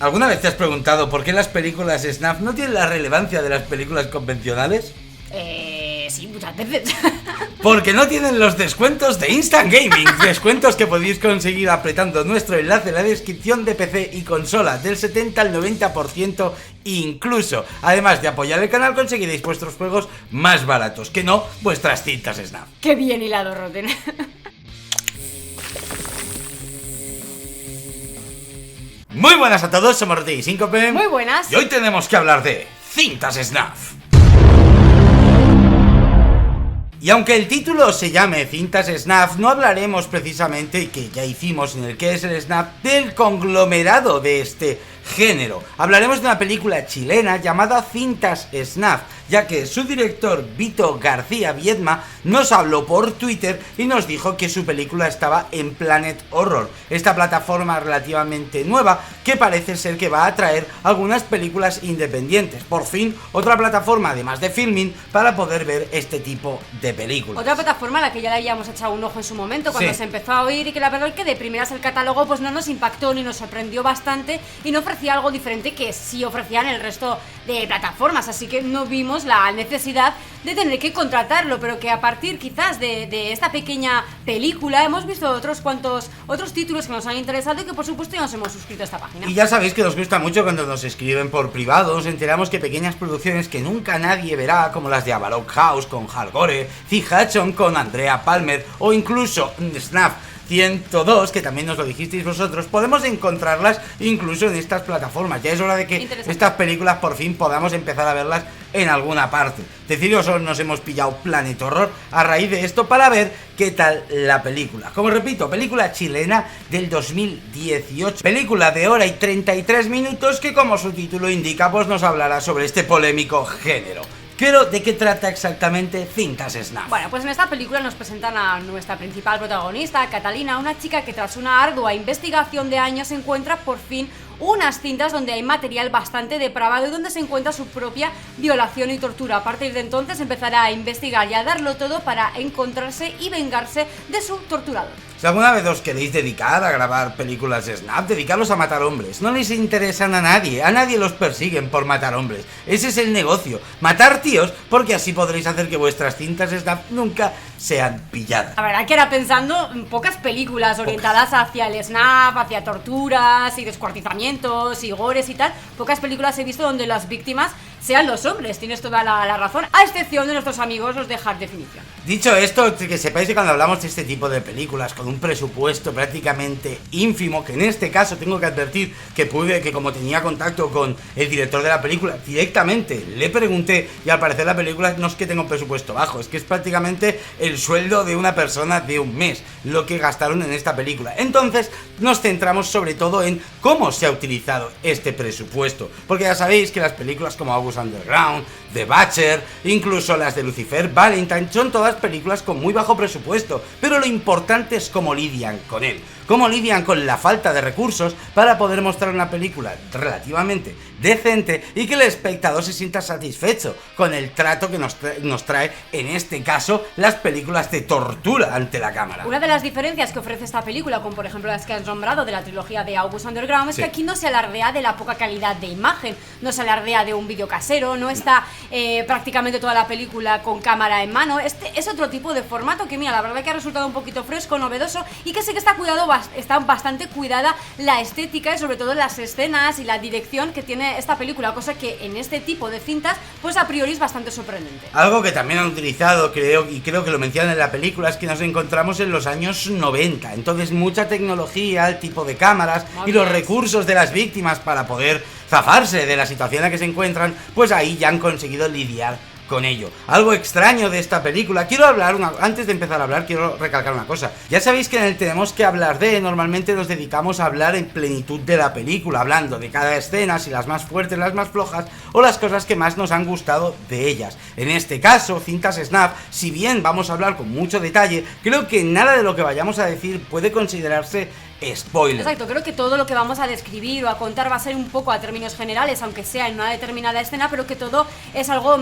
¿Alguna vez te has preguntado por qué las películas snuff no tienen la relevancia de las películas convencionales? Sí, muchas veces. Porque no tienen los descuentos de Instant Gaming. Descuentos que podéis conseguir apretando nuestro enlace en la descripción de PC y consola, del 70 al 90% incluso. Además de apoyar el canal, conseguiréis vuestros juegos más baratos, que no vuestras cintas snuff. Qué bien hilado, Roten. Muy buenas a todos, somos Roten y Síncope. Muy buenas. Y hoy tenemos que hablar de cintas snuff. Y aunque el título se llame Cintas Snuff, no hablaremos precisamente, y que ya hicimos en el que es el snuff, del conglomerado de este género. Hablaremos de una película chilena llamada Cintas Snuff, ya que su director Vito García Viedma nos habló por Twitter y nos dijo que su película estaba en Planet Horror, esta plataforma relativamente nueva que parece ser que va a traer algunas películas independientes. Por fin, otra plataforma además de Filmin para poder ver este tipo de películas. Otra plataforma a la que ya le habíamos echado un ojo en su momento cuando Sí. se empezó a oír, y que la verdad es que de primeras el catálogo pues no nos impactó ni nos sorprendió bastante y no ofrecía algo diferente que sí ofrecían el resto de plataformas, así que no vimos la necesidad de tener que contratarlo, pero que a partir quizás de esta pequeña película hemos visto otros títulos que nos han interesado y que por supuesto ya nos hemos suscrito a esta página. Y ya sabéis que nos gusta mucho cuando nos escriben por privado. Nos enteramos que pequeñas producciones que nunca nadie verá, como las de Avalok House con Hal Gore, Zig Hudson con Andrea Palmer, o incluso Snuff 102, que también nos lo dijisteis vosotros, podemos encontrarlas incluso en estas plataformas. Ya es hora de que estas películas por fin podamos empezar a verlas en alguna parte. Deciros, nos hemos pillado Planet Horror a raíz de esto para ver qué tal la película. Como repito, película chilena del 2018, película de hora y 33 minutos que, como su título indica, pues nos hablará sobre este polémico género. Pero, ¿de qué trata exactamente Cintas Snuff? Bueno, pues en esta película nos presentan a nuestra principal protagonista, Catalina, una chica que tras una ardua investigación de años encuentra por fin unas cintas donde hay material bastante depravado y donde se encuentra su propia violación y tortura. A partir de entonces empezará a investigar y a darlo todo para encontrarse y vengarse de su torturador. Si alguna vez os queréis dedicar a grabar películas de snuff, dedicarlos a matar hombres. No les interesan a nadie los persiguen por matar hombres. Ese es el negocio, matar tíos, porque así podréis hacer que vuestras cintas snuff nunca sean pilladas. La verdad que era pensando en pocas películas orientadas hacia el snuff, hacia torturas y descuartizamientos y gores y tal. Pocas películas he visto donde las víctimas sean los hombres, tienes toda la razón, a excepción de nuestros amigos los de Hard Definition. Dicho esto, que sepáis que cuando hablamos de este tipo de películas con un presupuesto prácticamente ínfimo, que en este caso tengo que advertir que como tenía contacto con el director de la película, directamente le pregunté, y al parecer la película no es que tenga un presupuesto bajo, es que es prácticamente el sueldo de una persona de un mes lo que gastaron en esta película. Entonces nos centramos sobre todo en cómo se ha utilizado este presupuesto, porque ya sabéis que las películas como August Underground, The Butcher, incluso las de Lucifer, Valentine, son todas películas con muy bajo presupuesto, pero lo importante es cómo lidian con él, cómo lidian con la falta de recursos para poder mostrar una película relativamente decente y que el espectador se sienta satisfecho con el trato que nos trae, en este caso, las películas de tortura ante la cámara. Una de las diferencias que ofrece esta película, como por ejemplo las que has nombrado de la trilogía de August Underground, es que aquí no se alardea de la poca calidad de imagen, no se alardea de un vídeo casero, no está prácticamente toda la película con cámara en mano. Este es otro tipo de formato que, mira, la verdad que ha resultado un poquito fresco, novedoso, y que sí que está bastante cuidada la estética y sobre todo las escenas y la dirección que tiene esta película, cosa que en este tipo de cintas pues a priori es bastante sorprendente. Algo que también han utilizado, creo que lo mencionan en la película, es que nos encontramos en los años 90, entonces mucha tecnología, el tipo de cámaras y los recursos de las víctimas para poder zafarse de la situación en la que se encuentran, pues ahí ya han conseguido lidiar con ello. Algo extraño de esta película, antes de empezar a hablar, quiero recalcar una cosa. Ya sabéis que en el Tenemos que hablar de, normalmente nos dedicamos a hablar en plenitud de la película, hablando de cada escena, si las más fuertes, las más flojas, o las cosas que más nos han gustado de ellas. En este caso, Cintas Snuff, si bien vamos a hablar con mucho detalle, creo que nada de lo que vayamos a decir puede considerarse spoiler. Exacto, creo que todo lo que vamos a describir o a contar va a ser un poco a términos generales, aunque sea en una determinada escena, pero que todo es algo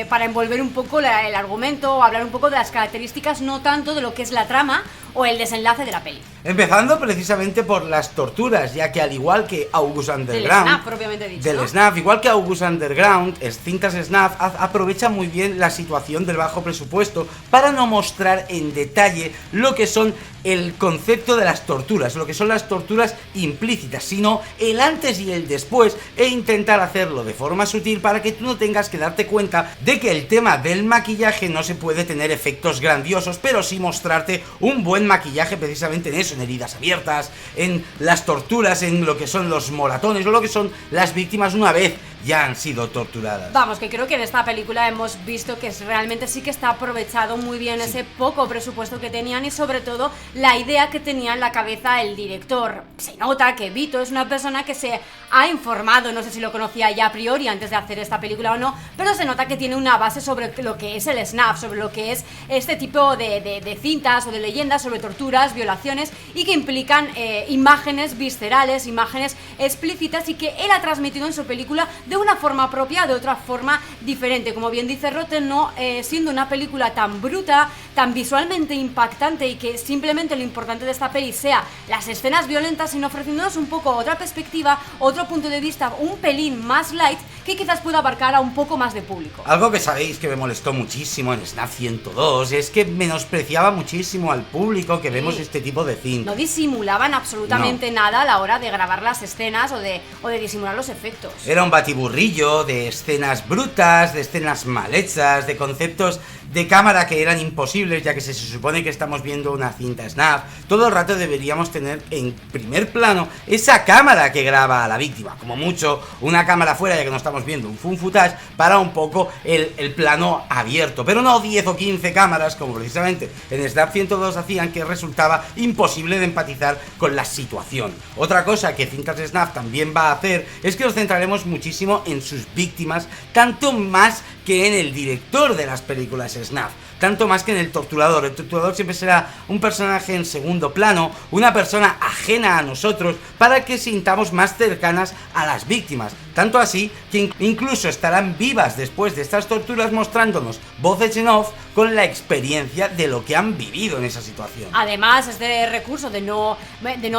para envolver un poco el argumento o hablar un poco de las características, no tanto de lo que es la trama o el desenlace de la peli. Empezando precisamente por las torturas, ya que al igual que August Underground, del SNAF, propiamente dicho, del ¿no? SNAF, igual que August Underground, Cintas SNAF aprovecha muy bien la situación del bajo presupuesto para no mostrar en detalle lo que son el concepto de las torturas, lo que son las torturas implícitas, sino el antes y el después, e intentar hacerlo de forma sutil para que tú no tengas que darte cuenta de que el tema del maquillaje no se puede tener efectos grandiosos, pero sí mostrarte un buen maquillaje precisamente en eso, en heridas abiertas, en las torturas, en lo que son los moratones o lo que son las víctimas una vez ya han sido torturadas. Vamos, que creo que en esta película hemos visto que realmente sí que está aprovechado muy bien ese poco presupuesto que tenían y sobre todo la idea que tenía en la cabeza el director. Se nota que Vito es una persona que se ha informado, no sé si lo conocía ya a priori antes de hacer esta película o no, pero se nota que tiene una base sobre lo que es el SNAF, sobre lo que es este tipo de cintas o de leyendas sobre torturas, violaciones y que implican imágenes viscerales, imágenes explícitas y que él ha transmitido en su película de una forma propia, de otra forma diferente. Como bien dice Rotten, no siendo una película tan bruta, tan visualmente impactante y que simplemente lo importante de esta peli sea las escenas violentas, sino ofreciéndonos un poco otra perspectiva, otro punto de vista, un pelín más light que quizás pueda abarcar a un poco más de público. Algo que sabéis que me molestó muchísimo en SNAF 102 es que menospreciaba muchísimo al público que vemos este tipo de cintas. No disimulaban absolutamente nada a la hora de grabar las escenas o de disimular los efectos. Era un batiburrillo de escenas brutas, de escenas mal hechas, de conceptos de cámara que eran imposibles, ya que se supone que estamos viendo una cinta SNAF. Todo el rato deberíamos tener en primer plano esa cámara que graba a la víctima, como mucho una cámara fuera, ya que no estamos viendo un footage, para un poco el plano abierto, pero no 10 o 15 cámaras como precisamente en SNAF 102 hacían, que resultaba imposible de empatizar con la situación. Otra cosa que Cintas SNAF también va a hacer es que nos centraremos muchísimo en sus víctimas, tanto más que en el director de las películas SNAF, tanto más que en el torturador. El torturador siempre será un personaje en segundo plano, una persona ajena a nosotros, para que sintamos más cercanas a las víctimas, tanto así que incluso estarán vivas después de estas torturas, mostrándonos voces en off con la experiencia de lo que han vivido en esa situación. Además, este recurso de no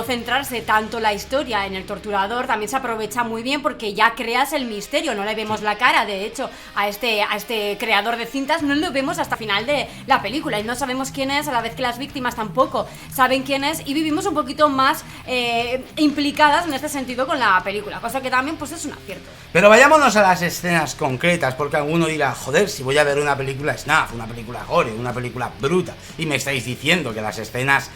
centrarse tanto la historia en el torturador también se aprovecha muy bien, porque ya creas el misterio, no le vemos la cara. De hecho, a este creador de cintas no lo vemos hasta final de la película y no sabemos quién es, a la vez que las víctimas tampoco saben quién es, y vivimos un poquito más implicadas en este sentido con la película, cosa que también pues es un acierto. Pero vayámonos a las escenas concretas, porque alguno dirá, joder, si voy a ver una película SNAF, una película gore, una película bruta, y me estáis diciendo que las escenas,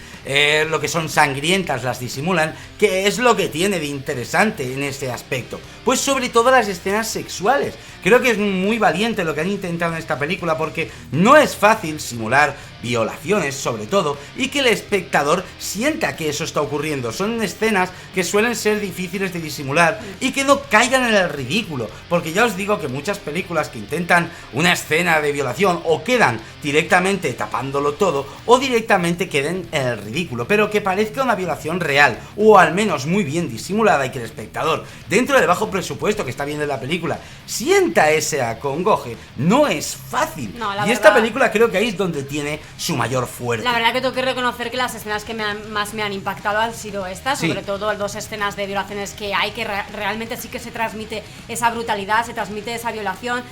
lo que son sangrientas, las disimulan, ¿qué es lo que tiene de interesante en este aspecto? Pues sobre todo las escenas sexuales. Creo que es muy valiente lo que han intentado en esta película, porque no es fácil simular violaciones, sobre todo, y que el espectador sienta que eso está ocurriendo. Son escenas que suelen ser difíciles de disimular y que no caigan en el ridículo, porque ya os digo que muchas películas que intentan una escena de violación o quedan directamente tapándolo todo, o directamente queden en el ridículo, pero que parezca una violación real, o al menos muy bien disimulada, y que el espectador, dentro del bajo presupuesto que está viendo la película, sienta ese acongoje, no es fácil. No, y esta película creo que ahí es donde tiene su mayor fuerza. La verdad que tengo que reconocer que las escenas que más me han impactado han sido estas, sí. Sobre todo dos escenas de violaciones que hay, que realmente sí que se transmite esa brutalidad, se transmite esa violación,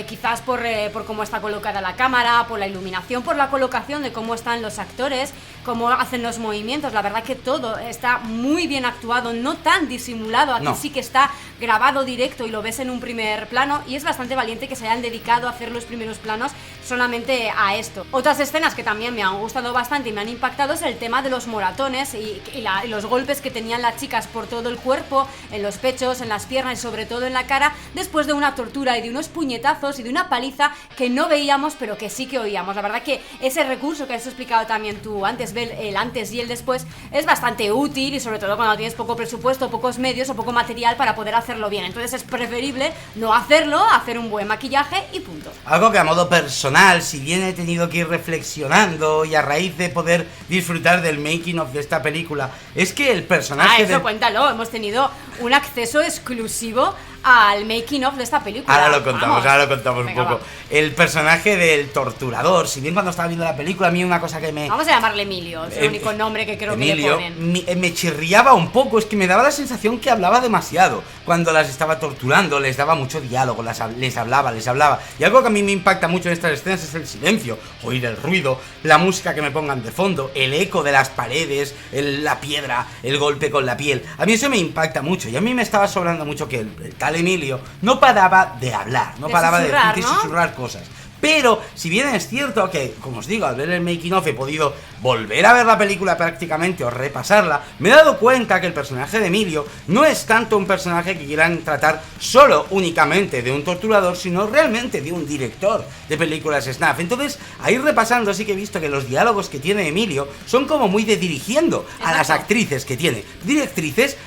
quizás por cómo está colocada la cámara, por la iluminación, por la colocación de cómo están los actores, cómo hacen los movimientos. La verdad que todo está muy bien actuado, no tan disimulado. Aquí sí que está grabado directo y lo ves en un primer plano, y es bastante valiente que se hayan dedicado a hacer los primeros planos solamente a esto. Otras escenas que también me han gustado bastante y me han impactado es el tema de los moratones y los golpes que tenían las chicas por todo el cuerpo, en los pechos, en las piernas y sobre todo en la cara, después de una tortura y de unos puñetazos y de una paliza que no veíamos pero que sí que oíamos. La verdad que ese recurso que has explicado también tú antes, ver el antes y el después, es bastante útil, y sobre todo cuando tienes poco presupuesto, pocos medios o poco material para poder hacerlo bien. Entonces es preferible no hacerlo, hacer un buen maquillaje y punto. Algo que a modo personal, si bien he tenido que ir reflexionando y a raíz de poder disfrutar del making of de esta película, es que el personaje... Cuéntalo, hemos tenido un acceso exclusivo al making of de esta película. Ahora lo contamos Venga, un poco. Va. El personaje del torturador, si bien cuando estaba viendo la película, a mí una cosa que me... Vamos a llamarle Emilio, es el único nombre que creo Emilio, que le ponen. me chirriaba un poco, es que me daba la sensación que hablaba demasiado. Cuando las estaba torturando, les daba mucho diálogo, les hablaba. Y algo que a mí me impacta mucho en estas escenas es el silencio, oír el ruido, la música que me pongan de fondo, el eco de las paredes, la piedra, el golpe con la piel. A mí eso me impacta mucho, y a mí me estaba sobrando mucho que el tal Emilio no paraba de hablar, no paraba de susurrar cosas. Pero, si bien es cierto que, como os digo, al ver el making of he podido volver a ver la película prácticamente o repasarla, me he dado cuenta que el personaje de Emilio no es tanto un personaje que quieran tratar solo, únicamente de un torturador, sino realmente de un director de películas snuff. Entonces, a ir repasando sí que he visto que los diálogos que tiene Emilio son como muy de dirigiendo a las actrices que tiene.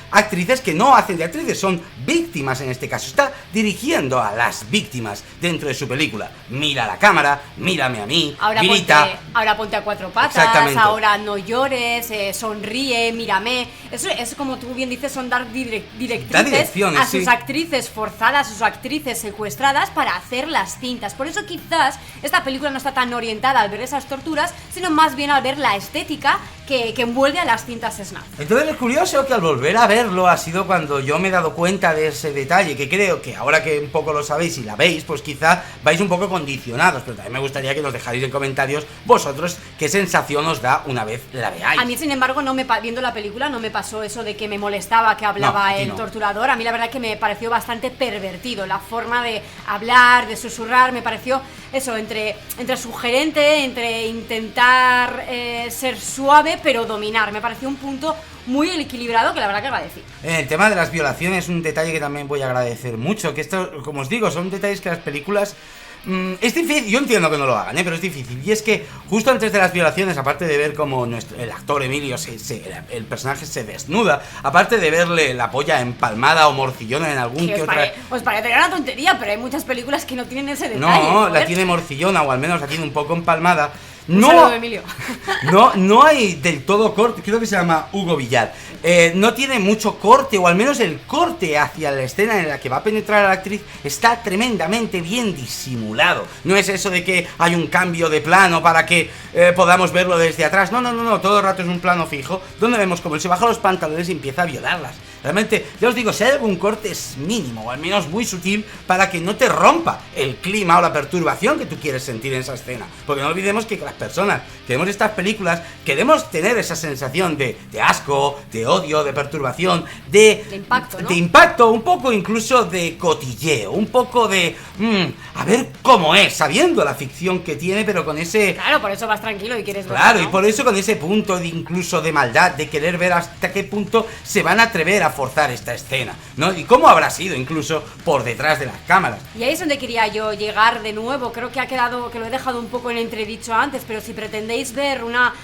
Actrices que no hacen de actrices, son víctimas en este caso. Está dirigiendo a las víctimas dentro de su película. Mira la cámara, mírame a mí, grita. Ahora ponte a cuatro patas, ahora no llores, sonríe, mírame. Eso es como tú bien dices, son dar directrices a sus actrices forzadas, a sus actrices secuestradas para hacer las cintas. Por eso quizás esta película no está tan orientada al ver esas torturas, sino más bien al ver la estética que envuelve a las cintas snuff. Entonces lo curioso que al volver a verlo ha sido cuando yo me he dado cuenta de ese detalle, que creo que ahora que un poco lo sabéis y la veis, pues quizá vais un poco condicionados, pero también me gustaría que nos dejáis en comentarios vosotros qué sensación os da una vez la veáis. A mí, sin embargo, viendo la película no me pasó eso de que me molestaba que hablaba el torturador. A mí la verdad que me pareció bastante pervertido la forma de hablar, de susurrar, me pareció eso, entre sugerente, entre intentar ser suave pero dominar. Me pareció un punto muy equilibrado que la verdad que agradecí. En el tema de las violaciones, un detalle que también voy a agradecer mucho, que esto, como os digo, son detalles que las películas... es difícil, yo entiendo que no lo hagan, pero es difícil. Y es que justo antes de las violaciones, aparte de ver como el actor Emilio, el personaje se desnuda, aparte de verle la polla empalmada o morcillona en algún que otra... Os parecería una tontería, pero hay muchas películas que no tienen ese detalle. No, la tiene morcillona, o al menos la tiene un poco empalmada. No, Emilio. no hay del todo corte, creo que se llama Hugo Villar. No tiene mucho corte, o al menos el corte hacia la escena en la que va a penetrar a la actriz está tremendamente bien disimulado. No es eso de que hay un cambio de plano para que podamos verlo desde atrás. No, todo el rato es un plano fijo donde vemos como él se baja los pantalones y empieza a violarlas. Realmente, ya os digo, si hay algún corte es mínimo, o al menos muy sutil, para que no te rompa el clima o la perturbación que tú quieres sentir en esa escena. Porque no olvidemos que las personas que vemos estas películas queremos tener esa sensación de asco, de odio, de perturbación, de impacto, ¿no? De impacto, un poco incluso de cotilleo, un poco de a ver cómo es, sabiendo la ficción que tiene, pero con ese... Claro, por eso vas tranquilo y quieres ver. Claro, ¿no? Y por eso con ese punto de incluso de maldad, de querer ver hasta qué punto se van a atrever a forzar esta escena, ¿no? Y cómo habrá sido incluso por detrás de las cámaras. Y ahí es donde quería yo llegar de nuevo. Creo que ha quedado, que lo he dejado un poco en entredicho antes, pero si pretendéis ver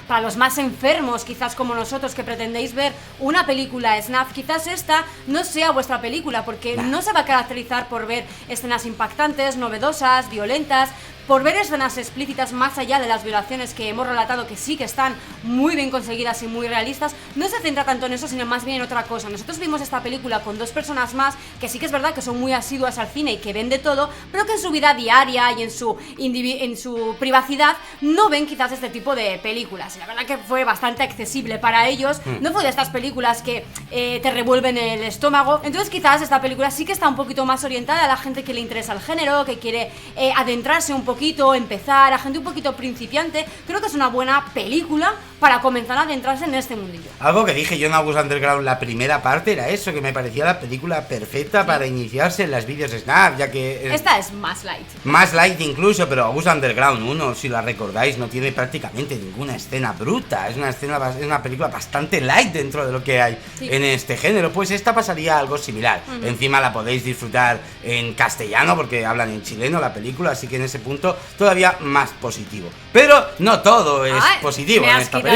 para los más enfermos, quizás como nosotros, que pretendéis ver una película snuff, quizás esta no sea vuestra película, porque no se va a caracterizar por ver escenas impactantes, novedosas, violentas, por ver escenas explícitas más allá de las violaciones que hemos relatado, que sí que están muy bien conseguidas y muy realistas. No se centra tanto en eso, sino más bien en otra cosa. Nosotros vimos esta película con dos personas más, que sí que es verdad que son muy asiduas al cine y que ven de todo, pero que en su vida diaria y en su privacidad no ven quizás este tipo de películas. Y la verdad que fue bastante accesible para ellos. No fue de estas películas que te revuelven el estómago. Entonces quizás esta película sí que está un poquito más orientada a la gente que le interesa el género, que quiere adentrarse un poquito, empezar, a gente un poquito principiante. Creo que es una buena película para comenzar a adentrarse en este mundillo. Algo que dije yo en August Underground, la primera parte, era eso, que me parecía la película perfecta para iniciarse en las vídeos snap, ya que... Esta es más light. Más light incluso, pero August Underground 1, si la recordáis, no tiene prácticamente ninguna escena bruta. Es una película bastante light dentro de lo que hay en este género. Pues esta pasaría algo similar. Encima la podéis disfrutar en castellano, porque hablan en chileno la película, así que en ese punto todavía más positivo. Pero no todo es positivo en esta película.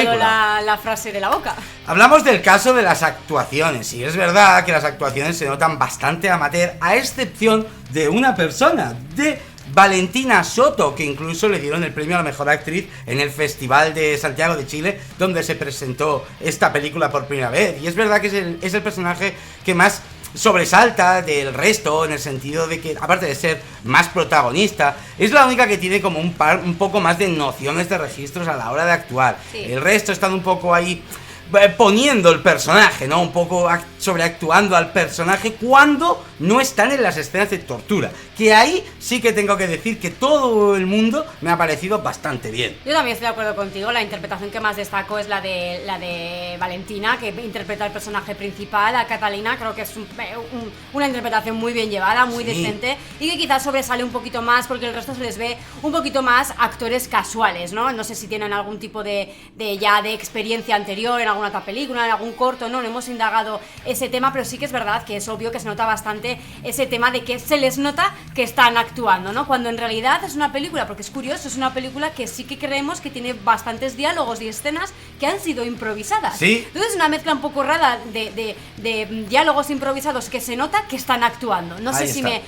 La frase de la boca. Hablamos del caso de las actuaciones, y es verdad que las actuaciones se notan bastante amateur, a excepción de una persona, de Valentina Soto, que incluso le dieron el premio a la mejor actriz en el Festival de Santiago de Chile, donde se presentó esta película por primera vez. Y es verdad que es el personaje que más sobresalta del resto, en el sentido de que, aparte de ser más protagonista, es la única que tiene como un poco más de nociones de registros a la hora de actuar. Sí. El resto están un poco ahí poniendo el personaje, ¿no? Un poco sobreactuando al personaje cuando no están en las escenas de tortura. Que ahí sí que tengo que decir que todo el mundo me ha parecido bastante bien. Yo también estoy de acuerdo contigo. La interpretación que más destaco es la de Valentina, que interpreta el personaje principal. A Catalina creo que es una interpretación muy bien llevada, muy decente, y que quizás sobresale un poquito más porque el resto se les ve un poquito más actores casuales, ¿no? No sé si tienen algún tipo de experiencia anterior en alguna otra película, en algún corto, no hemos indagado ese tema, pero sí que es verdad que es obvio que se nota bastante ese tema de que se les nota que están actuando, ¿no? Cuando en realidad es una película, porque es curioso, es una película que sí que creemos que tiene bastantes diálogos y escenas que han sido improvisadas. Sí. Entonces es una mezcla un poco rara de diálogos improvisados que se nota que están actuando. No sé si me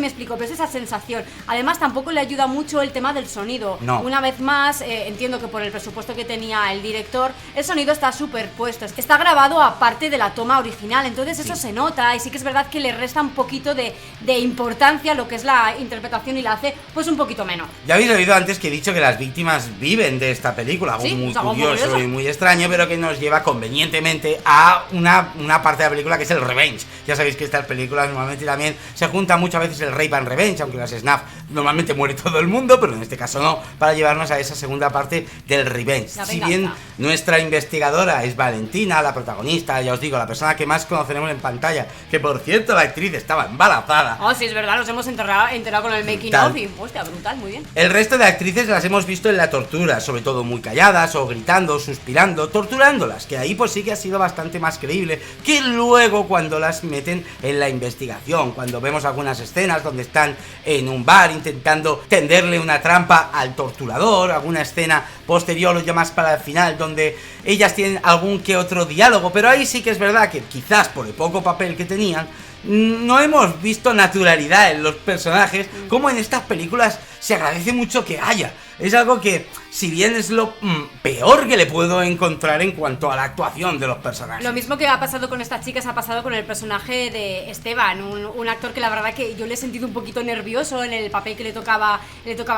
explico, pero es esa sensación. Además tampoco le ayuda mucho el tema del sonido. No. Una vez más, entiendo que por el presupuesto que tenía el director, el sonido está superpuesto, es que está grabado aparte de la toma original, entonces eso se nota, y sí que es verdad que le resta un poquito de importancia a lo que es la interpretación y la hace pues un poquito menos. Ya habéis oído antes que he dicho que las víctimas viven de esta película, algo muy curioso y muy extraño, pero que nos lleva convenientemente a una parte de la película que es el revenge. Ya sabéis que estas películas normalmente también se junta muchas veces el rape and revenge, aunque las snuff normalmente muere todo el mundo, pero en este caso no, para llevarnos a esa segunda parte del revenge. Si bien nuestra investigadora es Valentina, la protagonista, ya os digo, la persona que más conoceremos en pantalla, que por cierto la actriz estaba embarazada. Oh, sí, es verdad, nos hemos enterado con el making of y, hostia, brutal, muy bien. El resto de actrices las hemos visto en la tortura, sobre todo muy calladas o gritando, suspirando, torturándolas, que ahí pues sí que ha sido bastante más creíble que luego cuando las meten en la investigación, cuando vemos algunas escenas donde están en un bar intentando tenderle una trampa al torturador, alguna escena posterior o ya más para el final donde ellas tienen algún que otro diálogo, pero ahí sí que es verdad que quizás por el poco papel que tenían no hemos visto naturalidad en los personajes, como en estas películas se agradece mucho que haya. Es algo que, si bien es lo peor que le puedo encontrar en cuanto a la actuación de los personajes. Lo mismo que ha pasado con estas chicas ha pasado con el personaje de Esteban, un actor que la verdad que yo le he sentido un poquito nervioso en el papel que le tocaba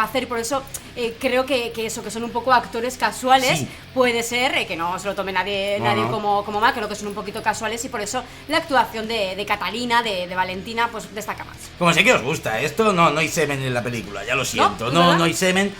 hacer, por eso creo que eso, que son un poco actores casuales, sí. Puede ser, que no se lo tome nadie como mal, creo que son un poquito casuales y por eso la actuación de Catalina, de Valentina, pues destaca más. Como sé que os gusta esto, no hay semen en la película, ya lo siento, no hay semen,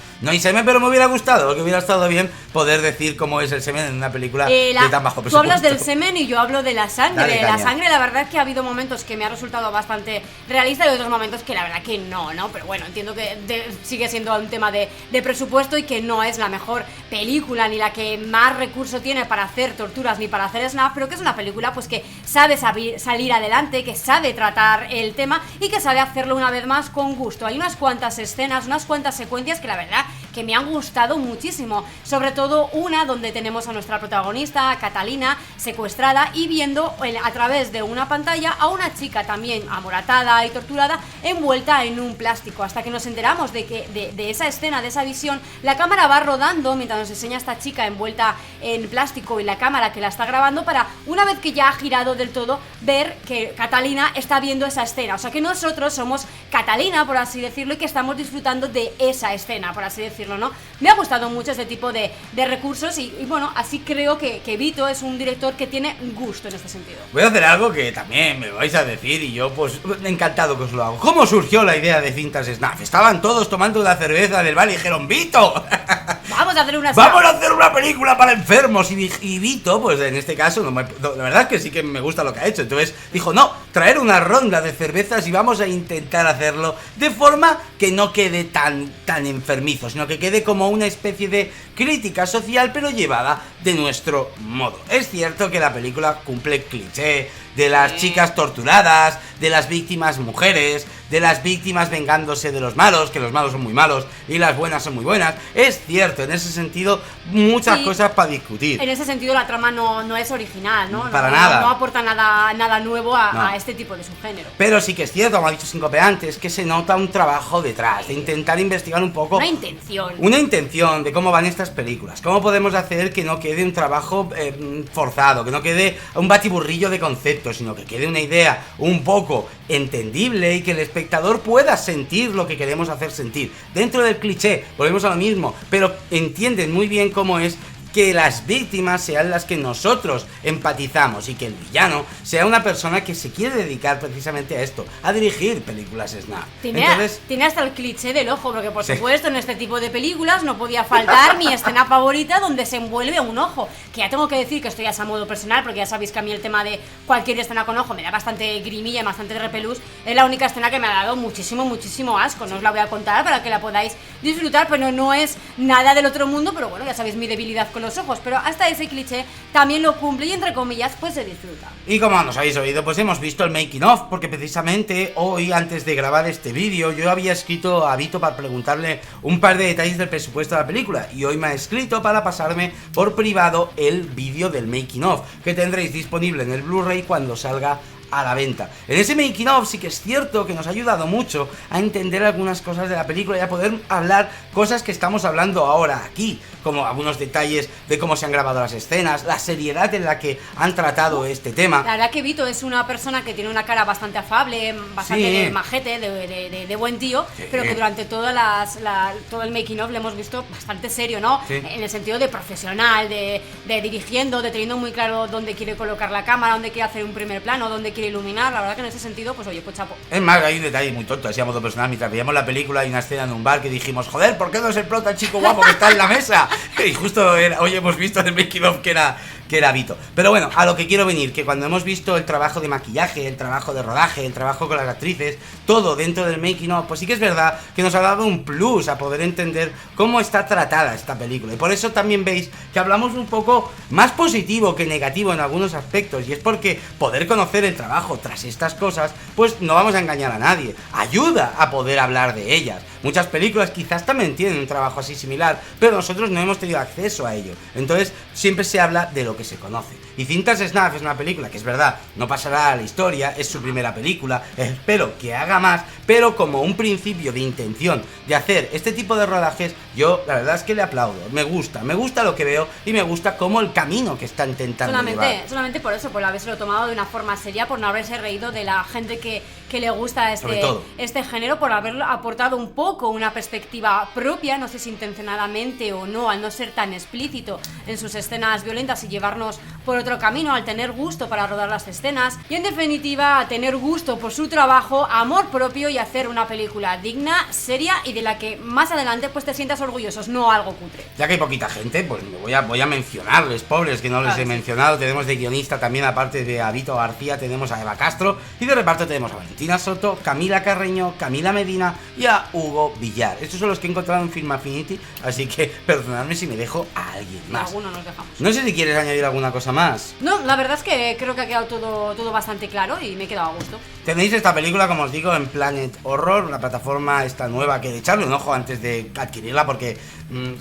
pero me hubiera gustado, porque hubiera estado bien poder decir cómo es el semen en una película de tan bajo presupuesto. Tú hablas del semen y yo hablo de la sangre. Dale, la sangre, la verdad es que ha habido momentos que me ha resultado bastante realista y otros momentos que la verdad que no, pero bueno, entiendo que sigue siendo un tema de presupuesto y que no es la mejor película ni la que más recurso tiene para hacer torturas ni para hacer snuff, pero que es una película pues que sabe salir adelante, que sabe tratar el tema y que sabe hacerlo una vez más con gusto. Hay unas cuantas escenas, unas cuantas secuencias que la verdad que me han gustado muchísimo, sobre todo una donde tenemos a nuestra protagonista, Catalina, secuestrada y viendo a través de una pantalla a una chica también amoratada y torturada envuelta en un plástico, hasta que nos enteramos de que de esa escena, de esa visión, la cámara va rodando mientras nos enseña a esta chica envuelta en plástico y la cámara que la está grabando para, una vez que ya ha girado del todo, ver que Catalina está viendo esa escena, o sea que nosotros somos Catalina, por así decirlo, y que estamos disfrutando de esa escena, por así decirlo, ¿no? Me ha gustado mucho este tipo de recursos y bueno, así creo que Vito es un director que tiene gusto en este sentido. Voy a hacer algo que también me vais a decir y yo pues encantado que os lo hago. ¿Cómo surgió la idea de cintas snuff? Estaban todos tomando la cerveza del bar y dijeron, ¡Vito! Vamos a hacer una película para enfermos y Vito, pues en este caso, la verdad es que sí que me gusta lo que ha hecho. Entonces dijo, no, traer una ronda de cervezas y vamos a intentar hacerlo de forma que no quede tan enfermizo, sino que quede como una especie de crítica social, pero llevada de nuestro modo. Es cierto que la película cumple el cliché de las chicas torturadas, de las víctimas mujeres, de las víctimas vengándose de los malos, que los malos son muy malos y las buenas son muy buenas. Es cierto, en ese sentido, muchas cosas para discutir. En ese sentido, la trama no es original, ¿no? Para nada. No aporta nada nuevo a este tipo de subgénero. Pero sí que es cierto, como ha dicho Síncope antes, que se nota un trabajo detrás, de intentar investigar un poco. Una intención. Una intención de cómo van estas películas, cómo podemos hacer que no quede quede un trabajo forzado, que no quede un batiburrillo de conceptos, sino que quede una idea un poco entendible y que el espectador pueda sentir lo que queremos hacer sentir. Dentro del cliché, volvemos a lo mismo, pero entienden muy bien cómo es que las víctimas sean las que nosotros empatizamos y que el villano sea una persona que se quiere dedicar precisamente a esto, a dirigir películas snuff. Tiene hasta el cliché del ojo, porque por supuesto en este tipo de películas no podía faltar mi escena favorita donde se envuelve un ojo, que ya tengo que decir que esto ya es a modo personal, porque ya sabéis que a mí el tema de cualquier escena con ojo me da bastante grimilla, bastante repelús. Es la única escena que me ha dado muchísimo asco. No os la voy a contar para que la podáis disfrutar, pero no es nada del otro mundo, pero bueno, ya sabéis mi debilidad con los ojos, pero hasta ese cliché también lo cumple y entre comillas pues se disfruta. Y como nos habéis oído, pues hemos visto el making of, porque precisamente hoy, antes de grabar este vídeo, yo había escrito a Vito para preguntarle un par de detalles del presupuesto de la película, y hoy me ha escrito para pasarme por privado el vídeo del making of, que tendréis disponible en el Blu-ray cuando salga a la venta. En ese making of sí que es cierto que nos ha ayudado mucho a entender algunas cosas de la película y a poder hablar cosas que estamos hablando ahora aquí, como algunos detalles de cómo se han grabado las escenas, la seriedad en la que han tratado este tema. La verdad que Vito es una persona que tiene una cara bastante afable, bastante majete, de buen tío, pero que durante todo el making of le hemos visto bastante serio, ¿no? Sí. En el sentido de profesional, de dirigiendo, de teniendo muy claro dónde quiere colocar la cámara, dónde quiere hacer un primer plano, dónde quiere iluminar. La verdad que en ese sentido, pues oye, pues chapo. Es más, hay un detalle muy tonto, así a modo personal, mientras veíamos la película hay una escena en un bar que dijimos, joder, ¿por qué no es el prota el chico guapo que está en la mesa? Y justo hoy hemos visto en el making of que era Vito. Pero bueno, a lo que quiero venir, que cuando hemos visto el trabajo de maquillaje, el trabajo de rodaje, el trabajo con las actrices, todo dentro del making of, pues sí que es verdad que nos ha dado un plus a poder entender cómo está tratada esta película. Y por eso también veis que hablamos un poco más positivo que negativo en algunos aspectos, y es porque poder conocer el trabajo tras estas cosas, pues no vamos a engañar a nadie, ayuda a poder hablar de ellas. Muchas películas quizás también tienen un trabajo así similar, pero nosotros no hemos tenido acceso a ello. Entonces siempre se habla de lo que se conoce. Y Cintas Snuff es una película que es verdad, no pasará a la historia, es su primera película, espero que haga más, pero como un principio de intención de hacer este tipo de rodajes, yo la verdad es que le aplaudo, me gusta lo que veo y me gusta como el camino que está intentando llevar. Solamente por eso, por haberse tomado de una forma seria, por no haberse reído de la gente que le gusta este género, por haber aportado un poco una perspectiva propia, no sé si intencionadamente o no, al no ser tan explícito en sus escenas violentas y llevarnos por otro camino, al tener gusto para rodar las escenas y en definitiva a tener gusto por su trabajo, amor propio y hacer una película digna, seria y de la que más adelante pues te sientas orgullosos, no algo cutre. Ya que hay poquita gente, pues me voy a mencionarles, pobres que no les he mencionado. Tenemos de guionista también, aparte de a Vito García, tenemos a Eva Castro, y de reparto tenemos a Valentina Soto, Camila Carreño, Camila Medina y a Hugo Villar. Estos son los que he encontrado en Film Affinity, así que perdonadme si me dejo a alguien más. Alguno nos dejamos. No sé si quieres añadir alguna cosa más. No, la verdad es que creo que ha quedado todo bastante claro y me he quedado a gusto. Tenéis esta película, como os digo, en Planet Horror, una plataforma esta nueva, que echarle un ojo antes de adquirirla, porque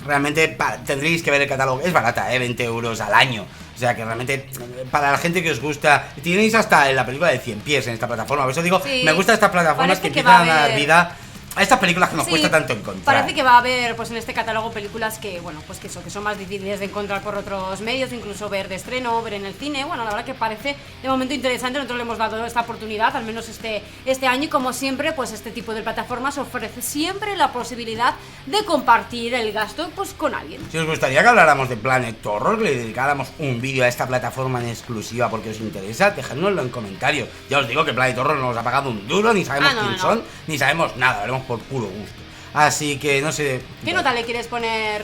realmente tendréis que ver el catálogo. Es barata, 20 euros al año. O sea que realmente, para la gente que os gusta, tenéis hasta la película de 100 pies en esta plataforma. Por eso digo, sí, me gustan estas plataformas que empiezan a dar vida a estas películas que nos cuesta tanto encontrar. Parece que va a haber pues en este catálogo películas que, bueno, pues que son más difíciles de encontrar por otros medios, incluso ver de estreno, ver en el cine. Bueno, la verdad que parece de momento interesante. Nosotros le hemos dado esta oportunidad, al menos este año, y como siempre, pues este tipo de plataformas ofrece siempre la posibilidad de compartir el gasto pues con alguien. Si os gustaría que habláramos de Planet Horror, que le dedicáramos un vídeo a esta plataforma en exclusiva porque os interesa, dejadnoslo en comentarios. Ya os digo que Planet Horror no nos ha pagado un duro, ni sabemos quién son, ni sabemos nada, veremos por puro gusto. Así que no sé. ¿Qué nota le quieres poner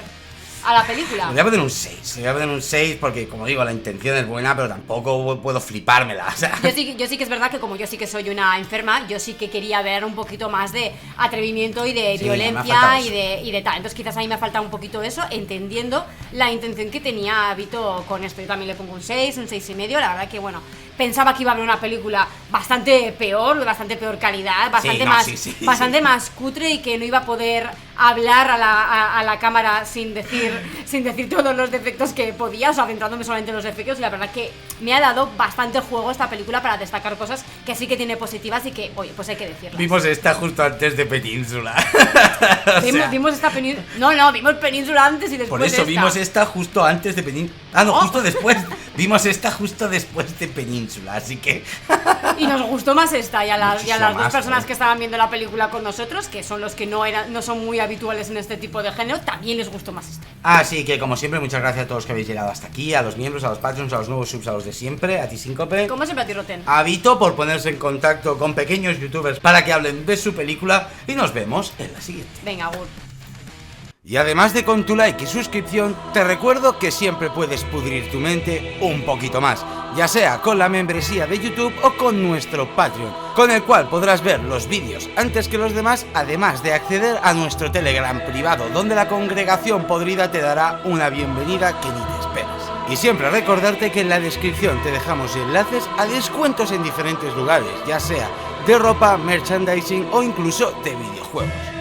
a la película? Le voy a poner un 6. Le voy a poner un 6 porque, como digo, la intención es buena, pero tampoco puedo flipármela. O sea. Yo sí que es verdad que, como yo sí que soy una enferma, yo sí que quería ver un poquito más de atrevimiento y de violencia y de tal. Entonces quizás a mí me falta un poquito eso, entendiendo la intención que tenía Vito con esto. Yo también le pongo un 6, un 6,5. La verdad que, bueno, pensaba que iba a haber una película bastante peor, de bastante peor calidad, bastante más cutre, y que no iba a poder hablar a la cámara sin decir todos los defectos que podía, o sea, centrándome solamente en los defectos, y la verdad que me ha dado bastante juego esta película para destacar cosas que sí que tiene positivas y que, oye, pues hay que decirlas. Vimos esta justo antes de Península. Vimos esta Península. No, vimos Península antes y después. Por eso esta. vimos esta justo antes de Península. Ah, no, justo después. Vimos esta justo después de Península, así que. Y nos gustó más esta, y a las Muchísimo dos personas más, que estaban viendo la película con nosotros, que son los que no son muy habituales en este tipo de género, también les gustó más esta. Así que, como siempre, muchas gracias a todos que habéis llegado hasta aquí, a los miembros, a los patrons, a los nuevos subs, a los de siempre, a ti Síncope. Como siempre a ti, Roten. A Vito por ponerse en contacto con pequeños youtubers para que hablen de su película, y nos vemos en la siguiente. Venga, Agur. Y además de con tu like y suscripción, te recuerdo que siempre puedes pudrir tu mente un poquito más, ya sea con la membresía de YouTube o con nuestro Patreon, con el cual podrás ver los vídeos antes que los demás, además de acceder a nuestro Telegram privado, donde la congregación podrida te dará una bienvenida que ni te esperas. Y siempre recordarte que en la descripción te dejamos enlaces a descuentos en diferentes lugares, ya sea de ropa, merchandising o incluso de videojuegos.